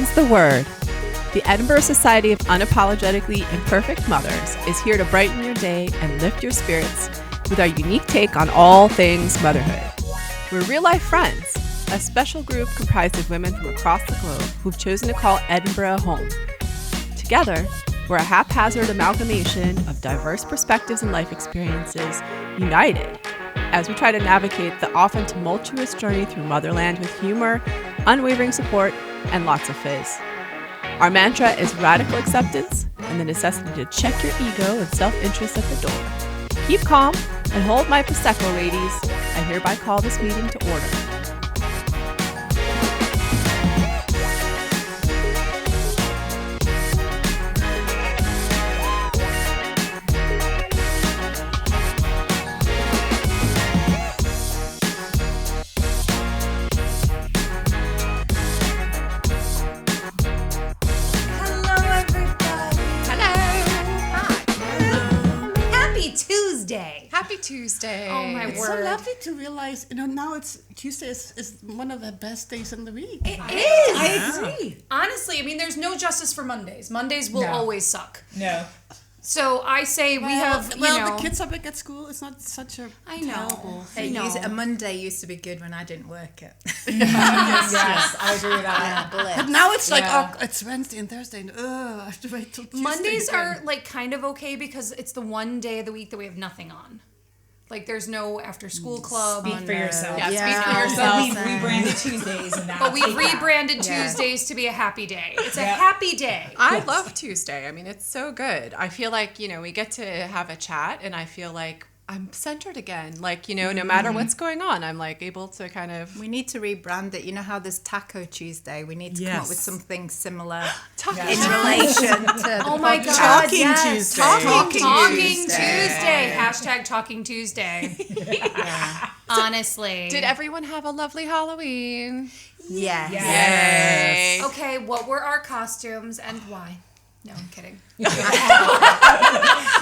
Mum's the word. The Edinburgh Society of Unapologetically Imperfect Mothers is here to brighten your day and lift your spirits with our unique take on all things motherhood. We're real-life friends, a special group comprised of women from across the globe who've chosen to call Edinburgh home. Together, we're a haphazard amalgamation of diverse perspectives and life experiences united as we try to navigate the often tumultuous journey through motherland with humor, unwavering support, and lots of fizz. Our mantra is radical acceptance and the necessity to check your ego and self-interest at the door. Keep calm and hold my Prosecco, ladies. I hereby call this meeting to order. Happy Tuesday. Oh my It's word. so lovely to realize, now Tuesday is one of the best days in the week. It is. I agree. Honestly, I mean, there's no justice for Mondays. Mondays will always suck. No. So I say we have, the kids are back at school. It's not such a terrible thing. A Monday used to be good when I didn't work it. Yes, I agree with that. But now it's like, it's Wednesday and Thursday, and I have to wait till Tuesday. Mondays again. are like kind of okay because it's the one day of the week that we have nothing on. Like there's no after school club. Speak for yourself. Yeah, speak for yourself. But we've rebranded Tuesdays and that. But we've rebranded Tuesdays to be a happy day. It's a happy day. I love Tuesday. I mean, it's so good. I feel like, we get to have a chat and I feel like I'm centered again. Like, no matter what's going on, I'm like able to kind of... We need to rebrand it. You know how there's Taco Tuesday? We need to come up with something similar in relation to Oh my God, Talking yes. Tuesday. Talking Tuesday. Hashtag Talking Tuesday. Honestly. Did everyone have a lovely Halloween? Yes. Yay. Okay, what were our costumes and why? No, I'm kidding.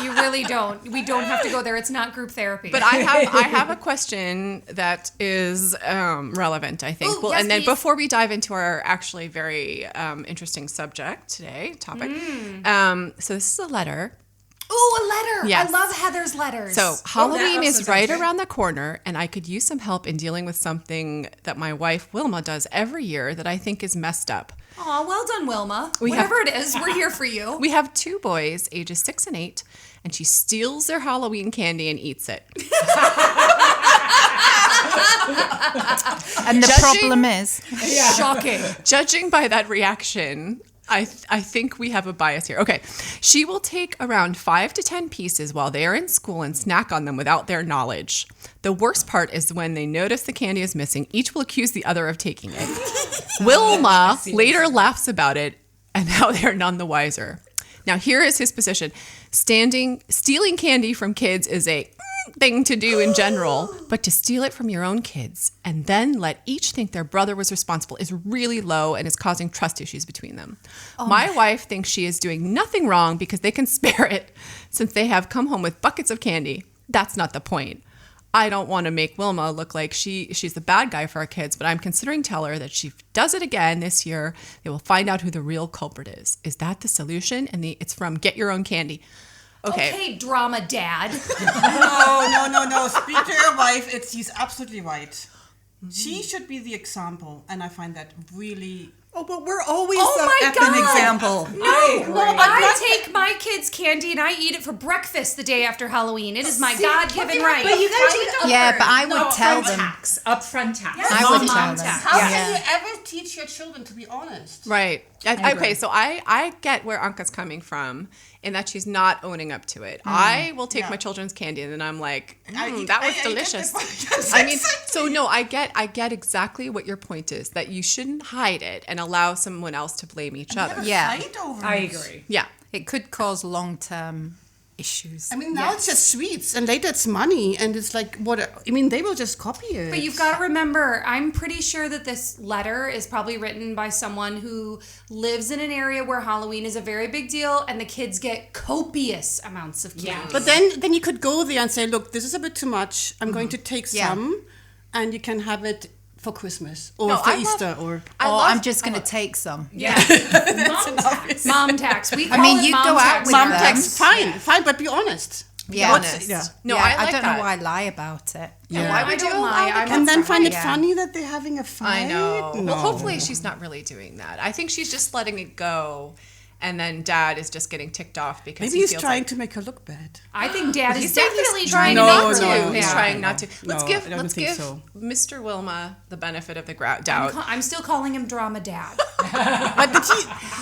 You really don't. We don't have to go there. It's not group therapy. But I have a question that is relevant, I think. Ooh, yes, and then please. before we dive into our actually very interesting topic. So this is a letter. Ooh, a letter. Yes. I love Heather's letters. So Halloween is also right sounds around the corner, and I could use some help in dealing with something that my wife Wilma does every year that I think is messed up. Aw, well done, Wilma. Whatever it is, we're here for you. We have 2 boys, ages 6 and 8, and she steals their Halloween candy and eats it. And the problem is... Shocking. Judging by that reaction, I think we have a bias here. Okay, she will take around 5 to 10 pieces while they are in school and snack on them without their knowledge. The worst part is when they notice the candy is missing, each will accuse the other of taking it. Wilma later laughs about it, and now they're none the wiser. Now here is his position. Stealing candy from kids is a thing to do in general, but to steal it from your own kids and then let each think their brother was responsible is really low and is causing trust issues between them. My wife thinks she is doing nothing wrong because they can spare it since they have come home with buckets of candy. That's not the point. I don't want to make Wilma look like she's the bad guy for our kids, but I'm considering telling her that she does it again this year, they will find out who the real culprit is. Is that the solution? And it's from Get Your Own Candy. Okay, drama dad. No. Speak to your wife. She's absolutely right. She should be the example, and I find that really... Oh, but we're always my God. an example. I take my kids' candy and I eat it for breakfast the day after Halloween. It is my God-given right. But you gotta do it Yeah, but I would tell them. Upfront tax. Yes. I would Mom tell them. tax. How can you ever teach your children to be honest? Right. agree. Okay, so I get where Anke's coming from in that she's not owning up to it. I will take my children's candy and then I'm like, that was delicious. I mean, so no, I get exactly what your point is, that you shouldn't hide it and allow someone else to blame each other. Yeah. Fight over I it. agree. Yeah. It could cause long-term issues. I mean, now it's just sweets, and later it's money, and it's like, they will just copy it. But you've got to remember, I'm pretty sure that this letter is probably written by someone who lives in an area where Halloween is a very big deal and the kids get copious amounts of candy. Yeah. But then you could go there and say, look, this is a bit too much. I'm going to take some, and you can have it for Christmas or No, for I love- Easter or. I'm just going to take some. Yeah. Mom tax. Mom tax. We call I mean, it you mom go out tax. with Mom them. tax, fine, but be honest. Yeah. honest. Yeah. No, Yeah, I like don't that. know why I lie about it. Yeah. Why I would you don't allow lie. the I'm kids And then to find it Yeah. funny that they're having a fight. I know. No. Well, hopefully she's not really doing that. I think she's just letting it go, and then Dad is just getting ticked off because Maybe he he's feels trying like, to make her look bad. I think Dad is He's saying definitely he's trying No, not to. to. no, He's Yeah. trying not to. Let's No, give I don't let's think give so. Mr. Wilma the benefit of the doubt. I'm still calling him Drama Dad.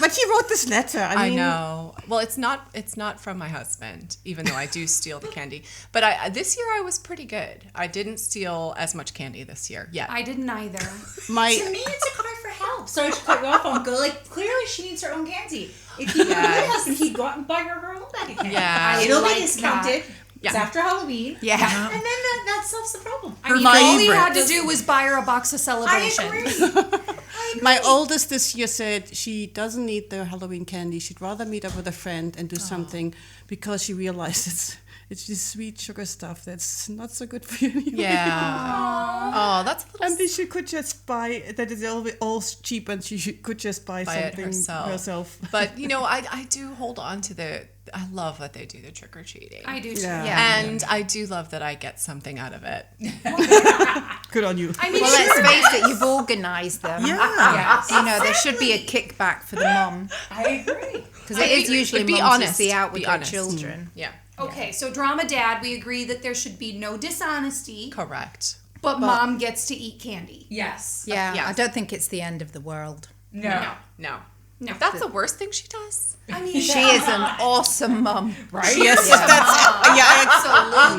But he wrote this letter. I mean, know. Well, it's not from my husband, even though I do steal the candy. But this year I was pretty good. I didn't steal as much candy this year yet. I didn't either. To My me, it's a cry for help. Sorry to cut you off, Uncle. Like, clearly she needs her own candy. If he were my husband, he'd go out and buy her own bag of candy. Yeah. It'll like be discounted. Yeah. It's after Halloween. Yeah. And then that solves the problem. I mean, My all he favorite. had to do was buy her a box of I Celebration. agree. My oldest this year said she doesn't need the Halloween candy. She'd rather meet up with a friend and do something because she realizes it's this sweet sugar stuff that's not so good for you anyway. Yeah. Oh, that's a little And then she could just buy that is all cheap, and she could just buy by it something herself. But I do hold on to I love that they do the trick or treating. I do too. Yeah. Yeah. And I do love that I get something out of it. Good on you. I mean, Well, sure. let's face it, you've organised them. Yeah. You know, there should be a kickback for the mom. I agree. Because it is usually be mums honest. that see out with Be their honest. children. Yeah. Okay, so Drama Dad, we agree that there should be no dishonesty, Correct. but Mom gets to eat candy. Yes. Yeah, Yes. I don't think it's the end of the world. No. No. No. If that's the worst thing she does. I mean, She is an awesome mum. Right? Yes, that's absolutely.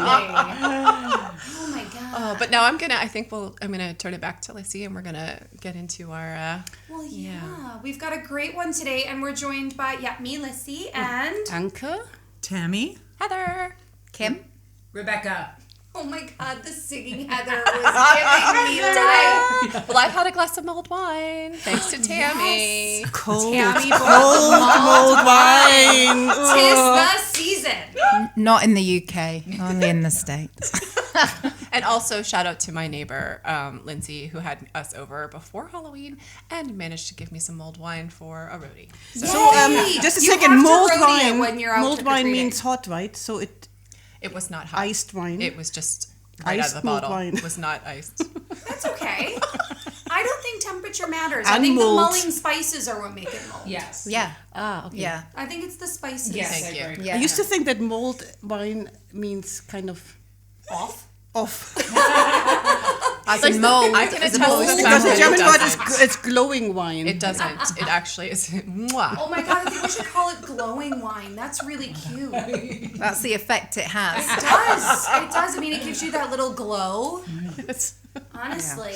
Oh my God. But no, I'm gonna turn it back to Lissy, and we're gonna get into our. Well, yeah, we've got a great one today, and we're joined by me, Lissy, and Anke. Tammy. Heather. Kim? Rebecca. oh my God, the singing Heather was giving me life. Well, I've had a glass of mulled wine thanks to Tammy. Cold, Tammy mulled wine. Tis the season. Not in the UK, only in the States. And also shout out to my neighbor Lindsay, who had us over before Halloween and managed to give me some mulled wine for a roadie. So Just a You second, have to mulled roadie it wine. when you're out Mulled wine trick-or-treating. means hot, right? So it it was not hot. iced wine. It was just right Iced out of the mulled bottle. wine. It was not iced. That's okay. I don't think temperature matters. I And think mold. the mulling spices are what make it mull. Yes. Yeah. Okay. Yeah. I think it's the spices. Yes, Thank I you. agree. Yeah. I used to think that mulled wine means kind of Off. off. As in mold. I can as attest opposed to to the Because the It German word doesn't. is it's glowing wine. It doesn't. It actually is. Mwah. Oh my God, I think we should call it glowing wine. That's really cute. It That's the effect it has. does. It does. I mean, it gives you that little glow. It's- Honestly.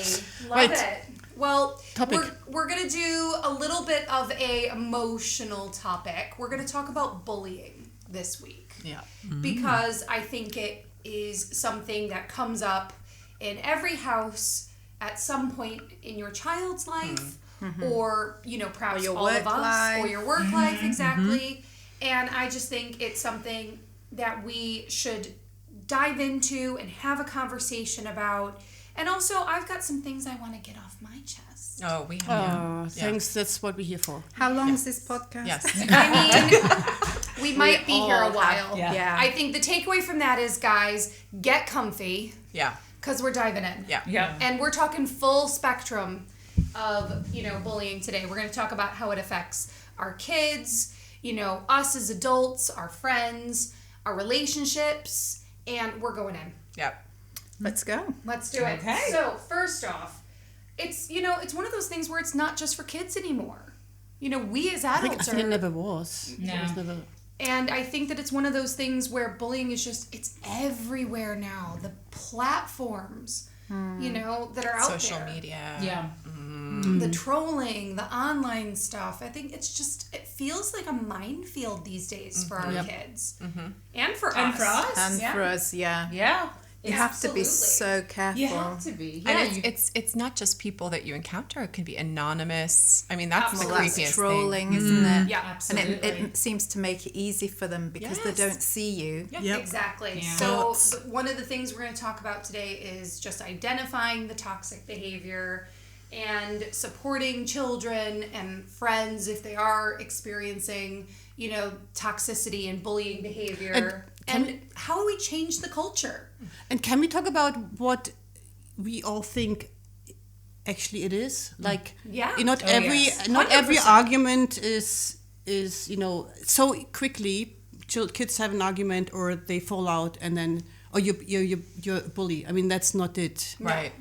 Love Right. it. Well, Topic. we're going to do a little bit of a emotional topic. We're going to talk about bullying this week. yeah. Because I think it is something that comes up in every house at some point in your child's life or perhaps Or your all of work us life. or your work life exactly. And I just think it's something that we should dive into and have a conversation about. And also, I've got some things I want to get off my chest. Oh, we have. Oh, thanks. That's what we're here for. How long is this podcast? Yes. I mean, we might be here a all while. have- Yeah. Yeah. I think the takeaway from that is, guys, get comfy Yeah. because we're diving in. Yeah. Yeah. And we're talking full spectrum of, bullying today. We're going to talk about how it affects our kids, us as adults, our friends, our relationships, and we're going in. Yeah. Let's go. Let's do it. Okay. So, first off, it's one of those things where it's not just for kids anymore. We as I think adults it are, never was. No. It was never. and I think that it's one of those things where bullying is it's everywhere now. The platforms, that are out Social there. media. Yeah. The trolling, the online stuff. I think it feels like a minefield these days for our kids. And for us. And for us. And yeah. for us, yeah. Yeah. You have to be Absolutely. so careful. You have to be. Yeah, And it's not just people that you encounter. It can be anonymous. I mean, that's Absolutely. the Well, that's creepiest trolling, thing. isn't it? Yeah, And absolutely. it seems to make it easy for them because Yes. they don't see you. Yep. Exactly. Yeah. So one of the things we're going to talk about today is just identifying the toxic behavior and supporting children and friends if they are experiencing, toxicity and bullying behavior. And how do we change the culture? And can we talk about what we all think actually it is? Like, Yeah. not Oh, every yes. not every 100%. argument is so quickly. Kids have an argument or they fall out and then you're a bully. I mean, that's not it. Right.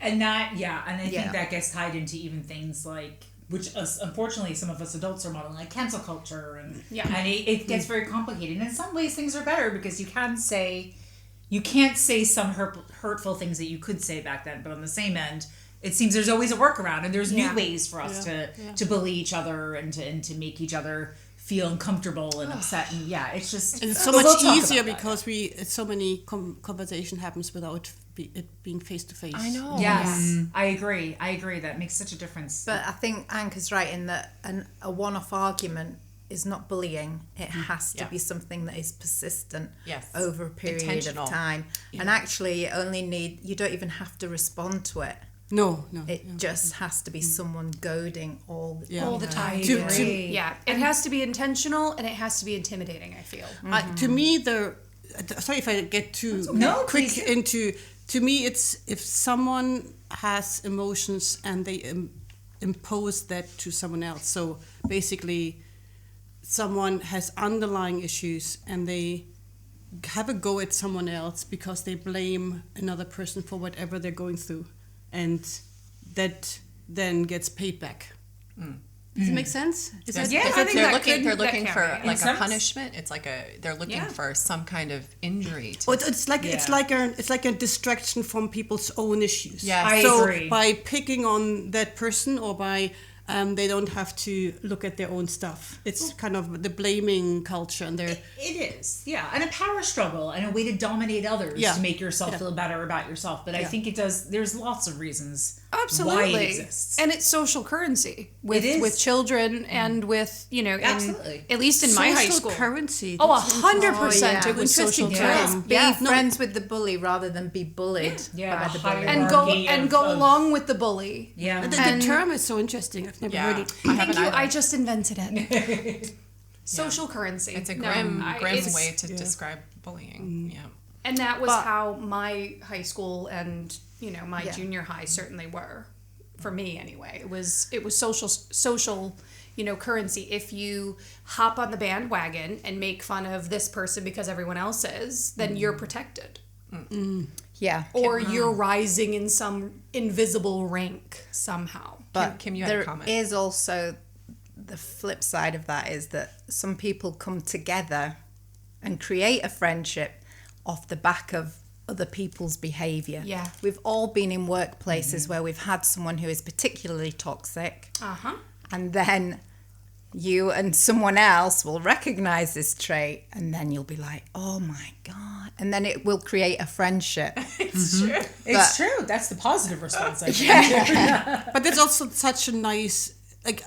And that, and I Yeah. think that gets tied into even things like, which unfortunately some of us adults are modeling, like cancel culture, and it gets very complicated. And in some ways things are better because you can't say some hurtful things that you could say back then, but on the same end, it seems there's always a workaround, and there's new ways for us to bully each other and to make each other feel uncomfortable and upset, and it's just And it's so but much we'll talk easier about that. because so many conversation happens without it being face to face. I know. Yes, I agree. That makes such a difference. But I think Anke's right in that a one-off argument is not bullying. It has to be something that is persistent Yes. over a period Intentional. of time. And actually, you don't even have to respond to it. No. It just has to be someone goading all All the time. To- Yeah, it has to be intentional and it has to be intimidating, I feel. To me, sorry if I get too No, quick please. into. To me, it's if someone has emotions and they impose that to someone else. So basically, someone has underlying issues and they have a go at someone else because they blame another person for whatever they're going through, and that then gets paid back. Does it make sense? Is that, Yeah, is I that- think They're that looking. They're that looking can for be. like In a some- punishment. It's like they're looking for some kind of injury. To, Oh, it's like a distraction from people's own issues. Yes. I So agree. by picking on that person or by they don't have to look at their own stuff. It's kind of the blaming culture, and they're It is, and a power struggle and a way to dominate others Yeah. to make yourself feel better about yourself. But I think it does. There's lots of reasons Absolutely. why it exists. And it's social currency with It is. with children and with, Absolutely. at least in my high social school. currency. Oh, That's 100% Oh, it was interesting social term. term. Be Yeah. friends with the bully rather than be bullied Yeah, by the the bully. hierarchy. And go of- along with the bully. Yeah. The term is so interesting. I've never heard it. I Thank haven't you. either. I just invented it. Social currency. It's a No, grim it's- way to describe bullying. Yeah. And that was But- how my high school and my Yeah. junior high certainly were, for me anyway. It was social currency. If you hop on the bandwagon and make fun of this person because everyone else is, then you're protected, Yeah. or you're rising in some invisible rank somehow. But Kim, you had a there comment. is also the flip side of that is that some people come together and create a friendship off the back of other people's behaviour. Yeah. We've all been in workplaces where we've had someone who is particularly toxic, and then you and someone else will recognise this trait, and then you'll be like, oh my God. And then it will create a friendship. It's true. It's true. That's the positive response. I think. But it's also such a nice, like,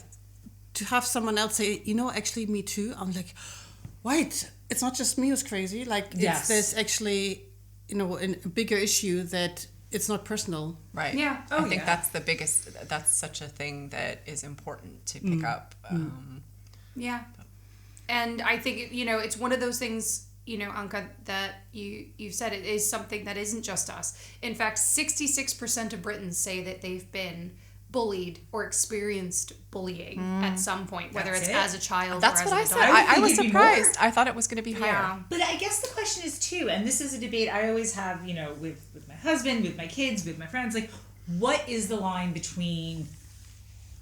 to have someone else say, actually me too. I'm like, wait, it's not just me who's crazy. Like, Yes. there's actually, a bigger issue that it's not personal. Right. Yeah. I think that's the biggest. That's such a thing that is important to pick up. Yeah. And I think, it's one of those things, Anke, that you've said it is something that isn't just us. In fact, 66% of Britons say that they've been bullied or experienced bullying at some point, whether That's it's it. as a child That's or as what I an said. adult. I was think it'd be more. surprised. I thought it was going to be higher. Yeah. But I guess the question is too, and this is a debate I always have, with my husband, with my kids, with my friends, like, what is the line between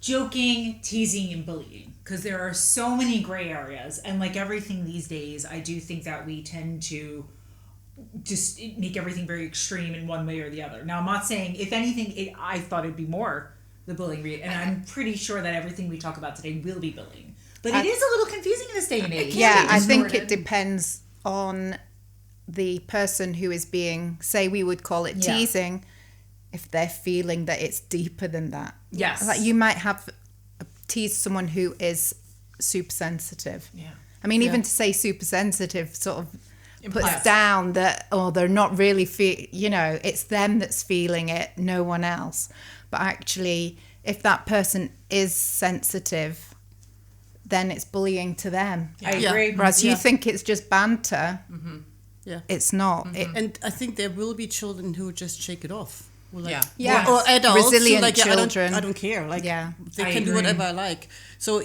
joking, teasing, and bullying? Because there are so many gray areas, and like everything these days, I do think that we tend to just make everything very extreme in one way or the other. Now, I'm not saying, if anything, I thought it'd be more the bullying rate, and I'm pretty sure that everything we talk about today will be bullying. But it is a little confusing in this day and age. Yeah, I think distorted. it depends on the person who is being, say we would call it Yeah. teasing, if they're feeling that it's deeper than that. Yes. Like you might have teased someone who is super sensitive. Yeah. I mean, even to say super sensitive sort of puts Yes. down that, they're not really it's them that's feeling it, no one else. But actually, if that person is sensitive, then it's bullying to them. I agree. Whereas you think it's just banter, Yeah. it's not. And I think there will be children who just shake it off. Or like, Yeah. Or adults who Resilient like, children. I don't care. Like, Yeah. they I can do agree. whatever I like. So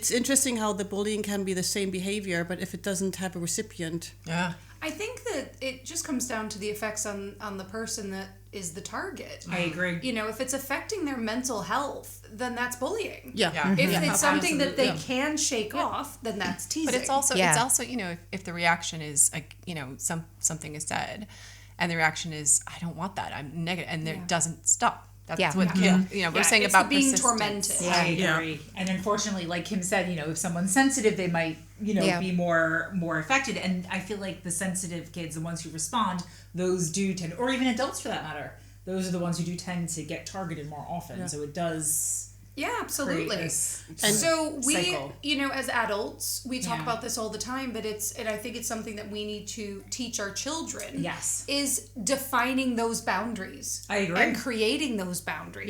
it's interesting how the bullying can be the same behavior, but if it doesn't have a recipient. Yeah. I think that it just comes down to the effects on the person that is the target. I agree. You know, if it's affecting their mental health, then that's bullying. Yeah. Yeah. If Yeah. it's something that they Absolutely. can shake off, then that's teasing. But it's also Yeah. if the reaction is like, something is said and the reaction is I don't want that, I'm negative, and it doesn't stop. That's Yeah. what Kim, we're saying it's about the being persistence. tormented. I Yeah. agree. And unfortunately, like Kim said, if someone's sensitive, they might, Yeah. be more affected. And I feel like the sensitive kids, the ones who respond, those do tend, or even adults for that matter, those are the ones who do tend to get targeted more often. So it does Yeah, create absolutely. this So we, cycle. as adults, we talk Yeah. about this all the time, but I think it's something that we need to teach our children. Yes. Is defining those boundaries. I agree. And creating those boundaries.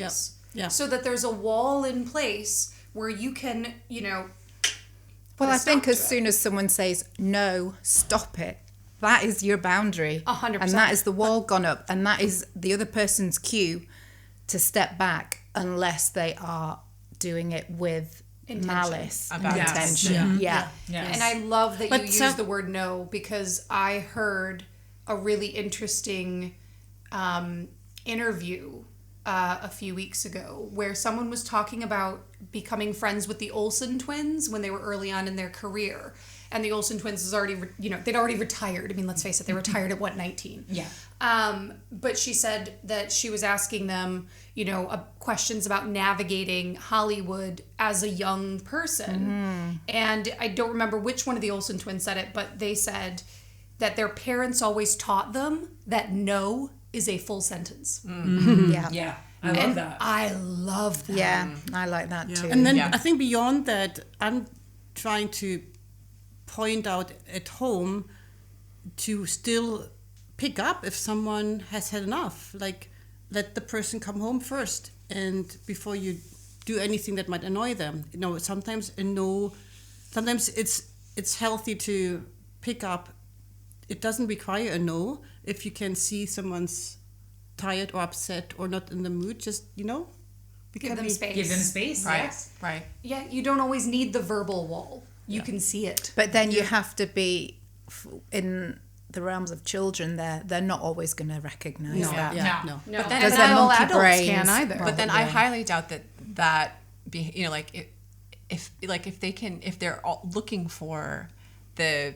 Yeah. Yeah. So that there's a wall in place where you can, Well, put a I think stop as to it. soon as someone says, no, stop it, that is your boundary. 100%. And that is the wall gone up. And that is the other person's cue to step back unless they are doing it with Intention. malice and About intention. Yeah. Yes. And I love that But you some- use the word no, because I heard a really interesting interview a few weeks ago where someone was talking about becoming friends with the Olsen twins when they were early on in their career. And the Olsen twins was already, they'd already retired. I mean, let's face it, they retired at 19? Yeah. But she said that she was asking them, questions about navigating Hollywood as a young person. And I don't remember which one of the Olsen twins said it, but they said that their parents always taught them that no is a full sentence. Yeah. Yeah. I love that. I love that. Yeah. I like that too. And then Yeah. I think beyond that, I'm trying to point out at home to still pick up if someone has had enough. Like, let the person come home first, and before you do anything that might annoy them. Sometimes sometimes it's healthy to pick up. It doesn't require a no. If you can see someone's tired or upset or not in the mood, just Give them space. Give them space. Right. Yes. Right. Yeah, you don't always need the verbal wall. You can see it. But then you have to be in the realms of children. They're not always going to recognize that. Yeah, No. no. No, But then Because and they're not all monkey adults brains. can either. But then I highly doubt that if they're all looking for the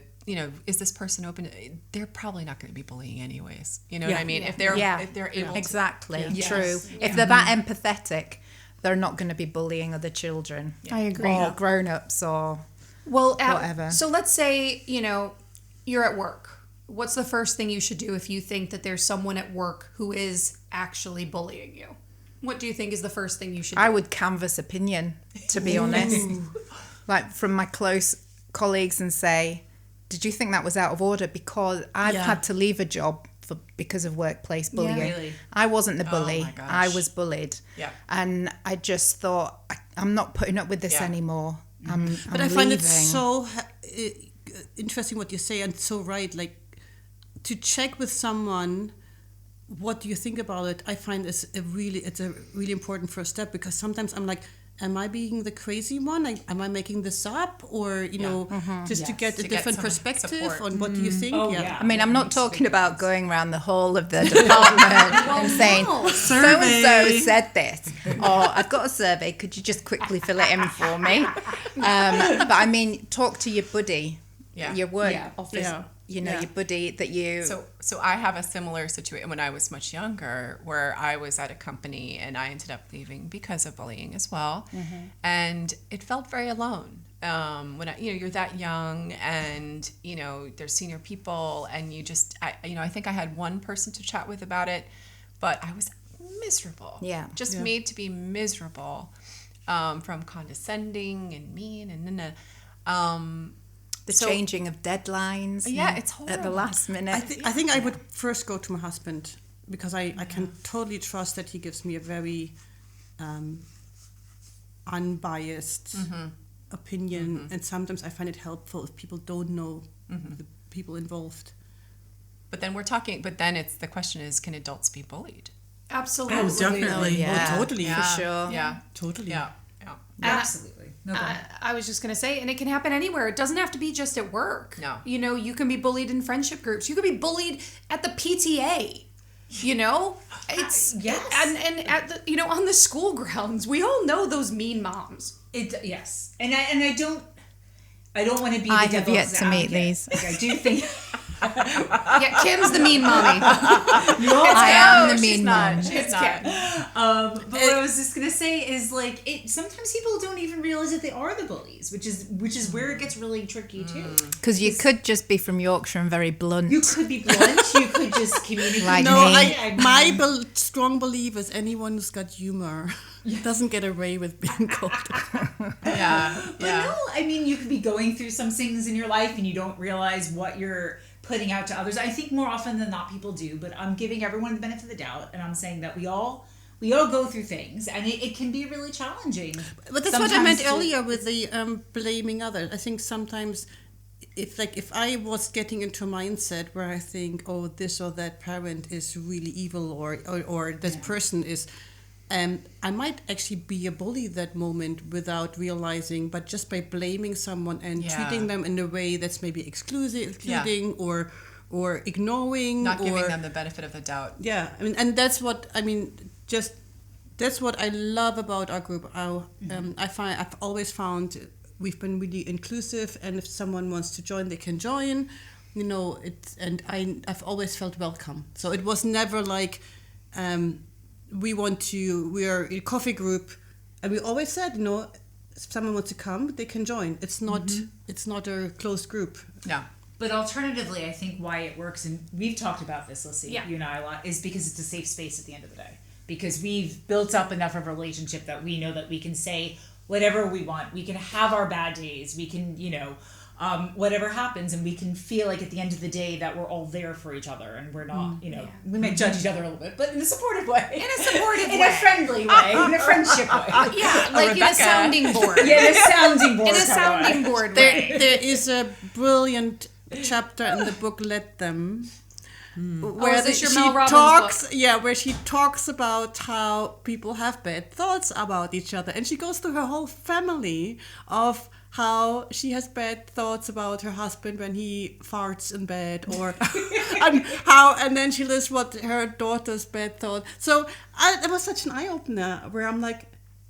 is this person open, they're probably not going to be bullying anyways. You know what I mean? Yeah. If they're Yeah. if they're able to, Exactly. Yes. True. Yeah. If they're that empathetic, they're not going to be bullying other children. I agree. Or grown-ups or... Well, whatever. So let's say, you're at work. What's the first thing you should do if you think that there's someone at work who is actually bullying you? What do you think is the first thing you should do? I would canvass opinion, to be honest. Like from my close colleagues and say, did you think that was out of order? Because I've Yeah. had to leave a job because of workplace bullying. Really? I wasn't the bully. my gosh. I was bullied. Yeah. And I just thought, I'm not putting up with this Yeah. anymore. But I find it so interesting what you say, and so right. Like, to check with someone, what do you think about it? I find it's a really important first step, because sometimes I'm like, am I being the crazy one? Like, am I making this up? Or, just to Yes. get a To get different some perspective support. on what do you think? Oh, yeah. I mean, I'm not talking about going around the whole of the department and saying, so-and-so said this. Or, I've got a survey, could you just quickly fill it in for me? But I mean, talk to your buddy, Yeah. your work Yeah. office, Yeah. Yeah. your buddy that you... So I have a similar situation when I was much younger, where I was at a company and I ended up leaving because of bullying as well, and it felt very alone. when you're that young, and there's senior people, and you just I think I had one person to chat with about it, but I was miserable. Yeah. Just made to be miserable, from condescending and mean and The changing of deadlines. Yeah, it's horrible. At the last minute. I think I would first go to my husband, because I can totally trust that he gives me a very unbiased opinion, and sometimes I find it helpful if people don't know the people involved. But then the question is, can adults be bullied? Absolutely. Oh, definitely. Yeah. Oh, totally. For sure. Yeah. Totally. Yeah. Absolutely. No problem. I was just going to say, and it can happen anywhere. It doesn't have to be just at work. No. You can be bullied in friendship groups. You could be bullied at the PTA. It's Yes. and at the on the school grounds. We all know those mean moms. Yes, and I don't want to be. I the have devil's yet to meet advocate. these. Like, I do think Yeah, Kim's the mean mommy. I am the mean mom. She's not. but what I was just gonna say is sometimes people don't even realize that they are the bullies, which is where it gets really tricky too. Because you could just be from Yorkshire and very blunt. You could be blunt. You could just communicate. Like No, me. my strong belief is anyone who's got humor doesn't get away with being called. Yeah. But no, I mean, you could be going through some things in your life and you don't realize what you're putting out to others. I think more often than not people do, but I'm giving everyone the benefit of the doubt, and I'm saying that we all go through things, and it can be really challenging. But that's what I meant sometimes to- earlier with the blaming others. I think sometimes if I was getting into a mindset where I think, oh, this or that parent is really evil, or this person is, I might actually be a bully that moment without realizing, but just by blaming someone and treating them in a way that's maybe excluding or ignoring, Not giving or them the benefit of the doubt. yeah, and that's what I mean. That's what I love about our group. I've always found we've been really inclusive, and if someone wants to join, they can join. I've always felt welcome. So it was never like we are a coffee group, and we always said, if someone wants to come, they can join. It's not a closed group. Yeah. But alternatively, I think why it works, and we've talked about this, Lissy, you and I a lot, is because it's a safe space at the end of the day. Because we've built up enough of a relationship that we know that we can say whatever we want. We can have our bad days. We can, whatever happens, and we can feel like at the end of the day that we're all there for each other, and we're not, we might judge each other a little bit, but in a supportive way. In a supportive in way. a friendly way. In a friendship way. Yeah, like in a sounding board. Yeah, in a sounding board. In a kind of sounding way. board way. There is a brilliant chapter in the book Let Them, where is this your she Mel Robbins talks book? where she talks about how people have bad thoughts about each other, and she goes through her whole family of how she has bad thoughts about her husband when he farts in bed, or and then she lists what her daughter's bad thought. So it was such an eye-opener where I'm like,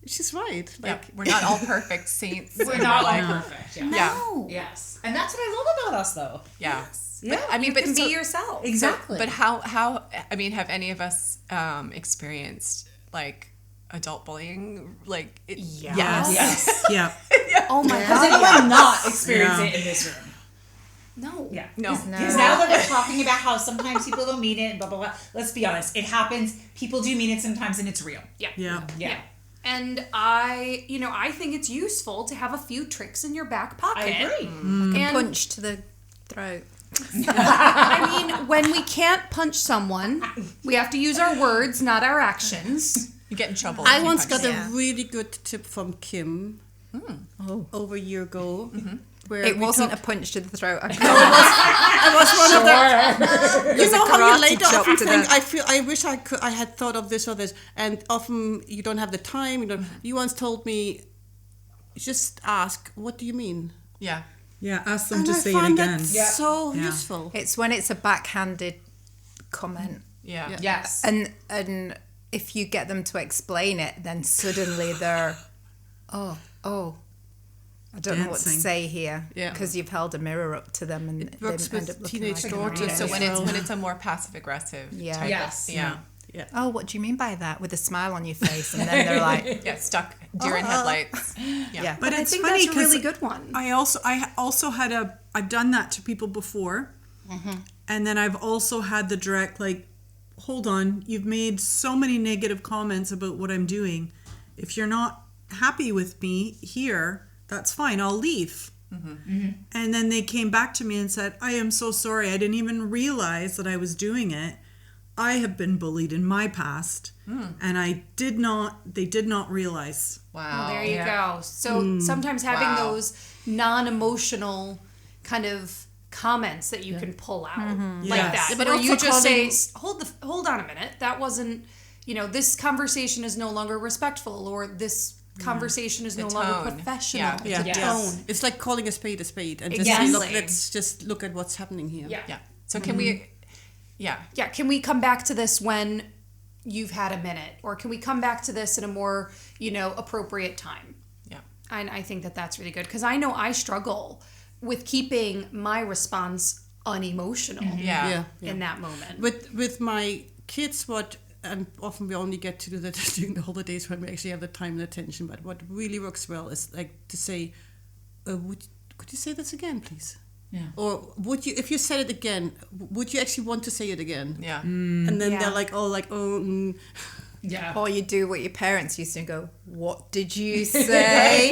she's right. Like, We're not all perfect saints. We're not all perfect. Yeah. Yeah. Yes. And that's what I love about us, though. Yeah. Yeah. But You can be yourself. Exactly. But how have any of us experienced like adult bullying? Like Yes. Yes. Yeah. Oh my Does god. anyone not experience it in this room? No. Yeah. No. Because now that we're talking about how sometimes people don't mean it, blah, blah, blah. Let's be honest. It happens. People do mean it sometimes, and it's real. Yeah. Yeah. Yeah. And I think it's useful to have a few tricks in your back pocket. I agree. And Punch to the throat. I mean, when we can't punch someone, we have to use our words, not our actions. You get in trouble. I if you once punch got someone. a really good tip from Kim over a year ago. Where It we wasn't talked- a punch to the throat. I was one of the. You know how you karate later chop often to think, the- I wish I had thought of this or this, and often you don't have the time. You once told me, just ask, what do you mean? Yeah. Yeah. Ask them And to I say it find again. that so Yeah. useful. It's when it's a backhanded comment. Yeah. Yes. And if you get them to explain it, then suddenly they're, oh, I don't know what to Dancing. say here, Yeah. because you've held a mirror up to them and It works they end with up looking teenage like daughters. an So idiot. when it's a more passive aggressive Yeah. type. Yes. Yeah. Yeah. Oh, what do you mean by that? With a smile on your face, and then they're like, Yeah, stuck deer in headlights. yeah. But I it's think funny that's a really because good one. I also had I've done that to people before, and then I've also had the direct like, hold on, you've made so many negative comments about what I'm doing. If you're not happy with me here, that's fine. I'll leave. And then they came back to me and said, I am so sorry. I didn't even realize that I was doing it. I have been bullied in my past, and they did not realize. Wow. Well, there you go. So sometimes having Wow. those non-emotional kind of comments that you can pull out like Yes. that, Yeah, but where also you just calling- say, hold on a minute, that wasn't, this conversation is no longer respectful, or this conversation is no longer tone. professional. Yeah. The Yes. tone. It's like calling a spade, and just Exactly. say, look, let's just look at what's happening here. Yeah. Yeah. So can we? Yeah. Yeah, can we come back to this when you've had a minute, or can we come back to this in a more, appropriate time? Yeah. And I think that that's really good, because I know I struggle with keeping my response unemotional Yeah. in that moment. With my kids, and often we only get to do that during the holidays when we actually have the time and attention. But what really works well is like to say, could you say this again, please? Yeah. Or would you, if you said it again, would you actually want to say it again? Yeah. And then Yeah. they're like, oh. Yeah. or you do what your parents used to go, what did you say?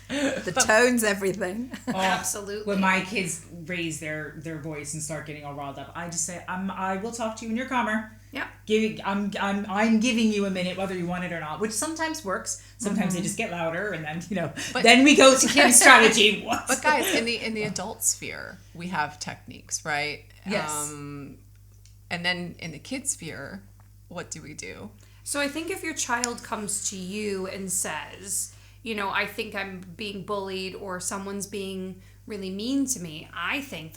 The tone's everything. Absolutely. When my kids raise their voice and start getting all riled up, I just say, I will talk to you when you're calmer. Yeah. I'm giving you a minute whether you want it or not, which sometimes works. Sometimes they just get louder, and then But- then we go to Kim's strategy. But guys, in the adult sphere, we have techniques, right? Yes. And then in the kid sphere, what do we do? So I think if your child comes to you and says, I think I'm being bullied, or someone's being really mean to me, I think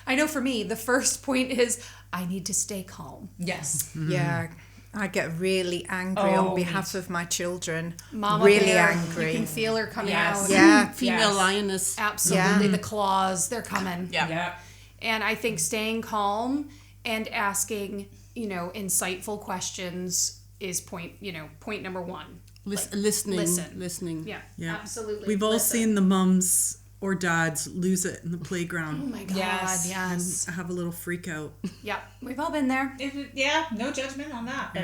I know for me, the first point is I need to stay calm. Yes. Yeah, I get really angry Oh, on behalf of my children. Mama really bear, angry. You can feel her coming Yes. out. Yeah. Female Yes. lioness. Absolutely. Yeah. The claws, they're coming. Yeah. Yeah. And I think staying calm and asking, insightful questions is point number one. Listening. listen. Listening. Yeah, Yeah. absolutely. We've all Listen. seen the mums or dads lose it in the Oh playground. my God, Yes. yes. Have a little freak out. Yeah, we've all been there. No judgment on that. But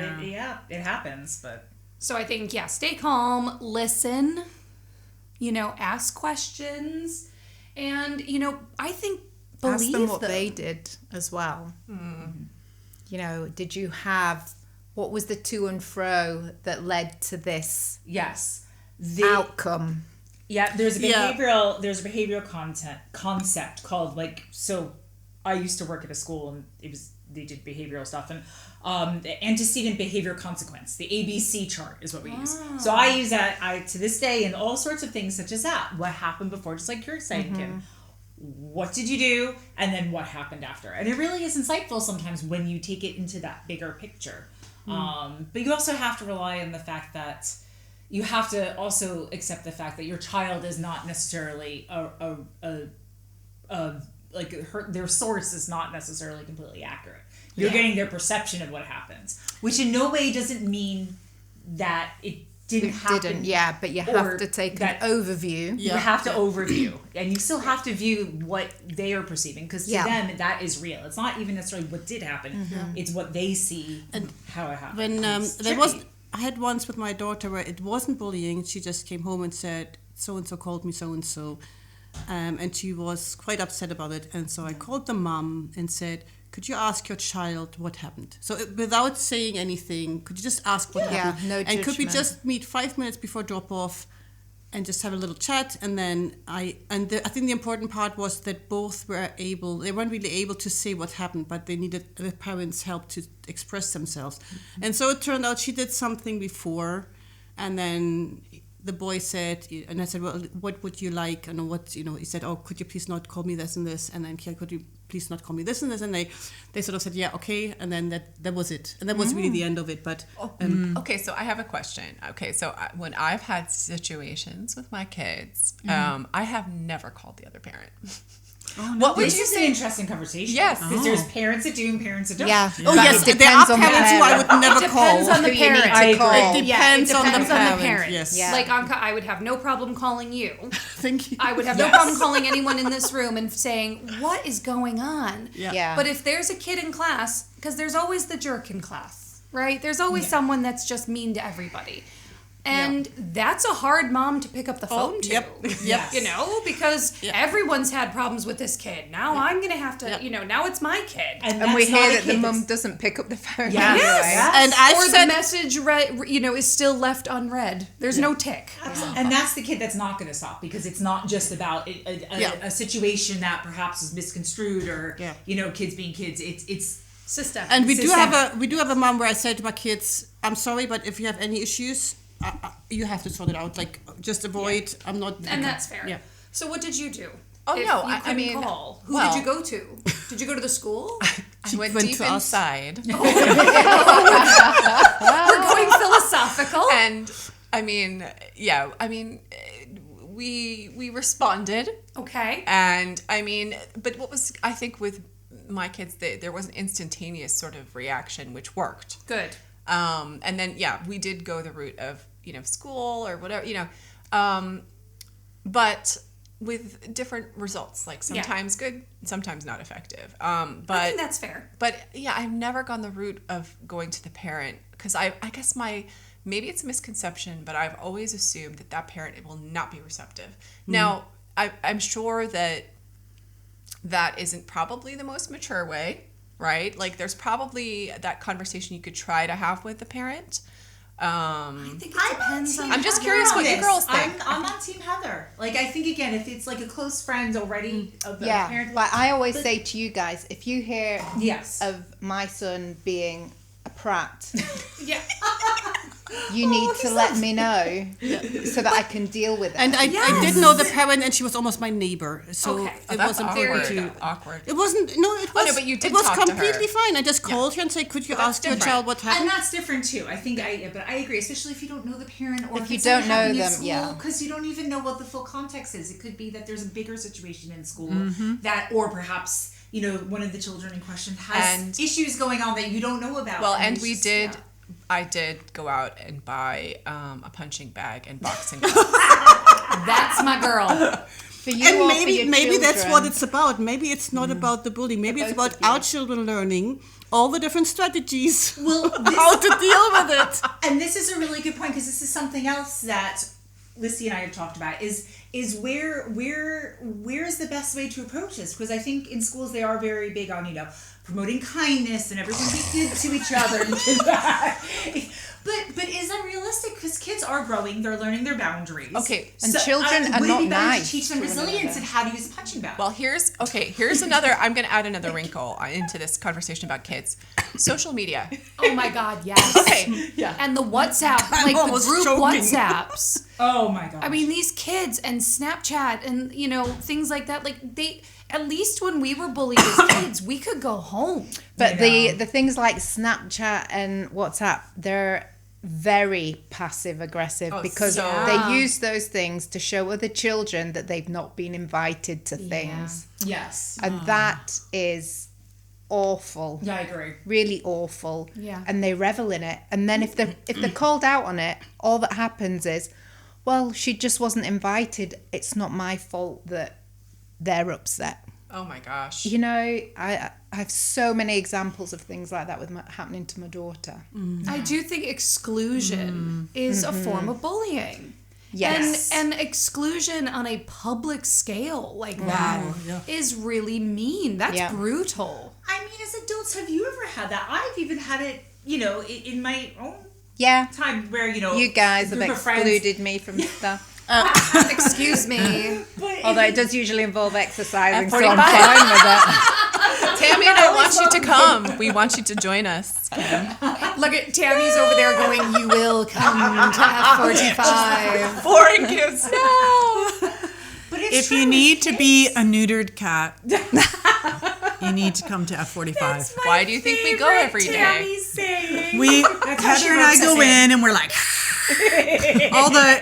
it happens. But So I think, stay calm, listen, ask questions, and, I think believe Ask them what they did as well. Did you have, what was the to and fro that led to this yes, outcome? Yeah, there's a Yeah. behavioral concept called so I used to work at a school, and they did behavioral stuff, and the antecedent behavior consequence, the ABC chart is what we use. So I use that to this day in all sorts of things such as that. What happened before, just like you're saying, Kim. What did you do, and then what happened after? And it really is insightful sometimes when you take it into that bigger picture. But you also have to rely on the fact that you have to also accept the fact that your child is not necessarily their source is not necessarily completely accurate. You're getting their perception of what happens, which in no way doesn't mean that it didn't happen. But you or have to take an overview. You have to overview, and you still have to view what they are perceiving, because to them that is real. It's not even necessarily what did happen; it's what they see and how it happened. When It's there tricky. was, I had once with my daughter where it wasn't bullying. She just came home and said, so and so called me so and so, and she was quite upset about it. And so I called the mom and said, could you ask your child what happened? So without saying anything, could you just ask what happened? no and could we judgment. just meet 5 minutes before drop off and just have a little chat? And then I think the important part was that both they weren't really able to say what happened, but they needed the parents' help to express themselves. And so it turned out she did something before, and then the boy said, and I said, well, what would you like? And he said, oh, could you please not call me this and this? And then, could you please not call me this and this? And they sort of said, yeah, okay. And then that was it. And that was really the end of it. But Okay, so I have a question. Okay, so when I've had situations with my kids, I have never called the other parent. What would This you is an say? interesting conversation. Yes. Because there's parents that do and parents that don't. Yeah. Oh, But yes, it there are depends on the parents who I parent. would never Depends call. on the Who you need parent. to call. It depends, Yeah, it on the depends parent. Yes. Yeah. Like Anke, I would have no problem calling you. Thank you. I would have no problem calling anyone in this room and saying, what is going on? Yeah. But if there's a kid in class, because there's always the jerk in class, right? There's always someone that's just mean to everybody. And that's a hard mom to pick up the phone to. Yep. You know, because everyone's had problems with this kid. Now I'm going to have to, now it's my kid. And we hear that the mum doesn't pick up the phone. Yes. Anyway. Yes. And I've or said the message, is still left unread. There's no tick. And that's the kid that's not going to stop because it's not just about a situation that perhaps is misconstrued or kids being kids. It's System. And we do have a mom where I say to my kids, I'm sorry, but if you have any issues, you have to sort it out. Like, just avoid. I'm not. And that's fair. Yeah. So what did you do? Oh, If no, you I couldn't mean, call. Who well- did you go to? Did you go to the school? I went went deep to us. inside. We're going philosophical. And we responded. Okay. And but what was, I think with my kids, there was an instantaneous sort of reaction, which worked. Good. And then, we did go the route of, school or whatever, but with different results, like sometimes good, sometimes not effective. I But think that's fair. But I've never gone the route of going to the parent because I guess maybe it's a misconception, but I've always assumed that parent will not be receptive. Now, I'm sure that isn't probably the most mature way, right? Like there's probably that conversation you could try to have with the parent. I think it depends on. I'm just curious what you girls think. I'm on Team Heather. Like, I think, again, if it's like a close friend already of the Yeah, parent. but I always say to you guys, if you hear Yes. of my son being a prat, Yeah. you need to let me know so that I can deal with it. And I did know the parent, and she was almost my neighbor, so Okay. it That's was important to. awkward. It wasn't. No, it was. no, but you did It was talk to her. completely fine. I just called her and said, "Could you Well, ask that's your different. child what And happened?" that's different too. I think but I agree, especially if you don't know the parent or If you it's don't something know happening at them, school, yeah. because you don't even know what the full context is. It could be that there's a bigger situation in school that, or perhaps one of the children in question has And- issues going on that you don't know about. Well, and it's we just- did. yeah. I did go out and buy a punching bag and boxing gloves. That's my girl. for you And or for your maybe that's children. what it's about. Maybe it's not about the bullying. Maybe it's both about of you. our children learning all the different strategies Well, how to deal with it. And this is a really good point because this is something else that Lissy and I have talked about is where's the best way to approach this? Because I think in schools they are very big on promoting kindness and everyone be good to each other. But is that realistic? Because kids are growing, they're learning their boundaries. Okay, And children are would not it be better nice to teach them to one resilience another. and how to use a punching bag? Well, here's another. I'm going to add another wrinkle into this conversation about kids. Social media. Oh my God, yes. Okay, yeah. And the WhatsApp, like the almost group choking. WhatsApps. Oh my god! I mean, these kids and Snapchat and things like that. Like at least when we were bullied as kids, we could go home. But the things like Snapchat and WhatsApp, they're very passive aggressive because so- they use those things to show other children that they've not been invited to things. yes. And that is awful. Yeah, I agree. Really awful. Yeah. And they revel in it. And then if they're called out on it, all that happens is, well, she just wasn't invited. It's not my fault that they're upset. Oh my gosh. I have so many examples of things like that happening to my daughter. I do think exclusion is a form of bullying. Yes. And exclusion on a public scale like that is really mean. That's Yeah. brutal. I mean, as adults, have you ever had that? I've even had it, in my own Yeah. time where, You guys have group of friends- excluded me from stuff. Excuse me. But Although it does usually involve exercising, so 45. I'm fine with it. Tammy and I want you to come. We want you to join us. Look at Tammy's over there going, "You will come to F45." Boring kids. No. But it's If true, you it's need to kids. be a neutered cat, you need to come to F45. Why do you think we go every day? Tammy's saying. Heather she and I ropes go us in. in and we're like,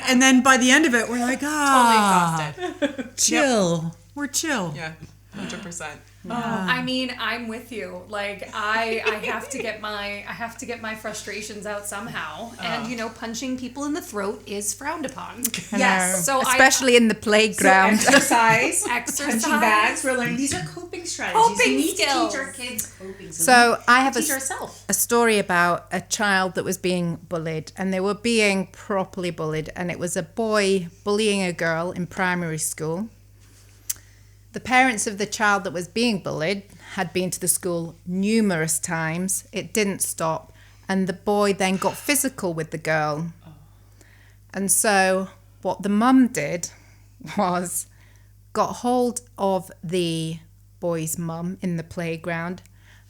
and then by the end of it, we're like, Totally exhausted. chill. We're chill. Yeah. 100%. I mean, I'm with you. Like, I have to get my frustrations out somehow, and you know, punching people in the throat is frowned upon. Yes. So Especially in the playground. Exercise, Exercise. punching bags. We're learning these are coping strategies. Coping we need skills. to teach our kids coping. So I have teach ourselves. a story about a child that was being bullied, and they were being properly bullied, and it was a boy bullying a girl in primary school. The parents of the child that was being bullied had been to the school numerous times. It didn't stop, and the boy then got physical with the girl. And so what the mum did was got hold of the boy's mum in the playground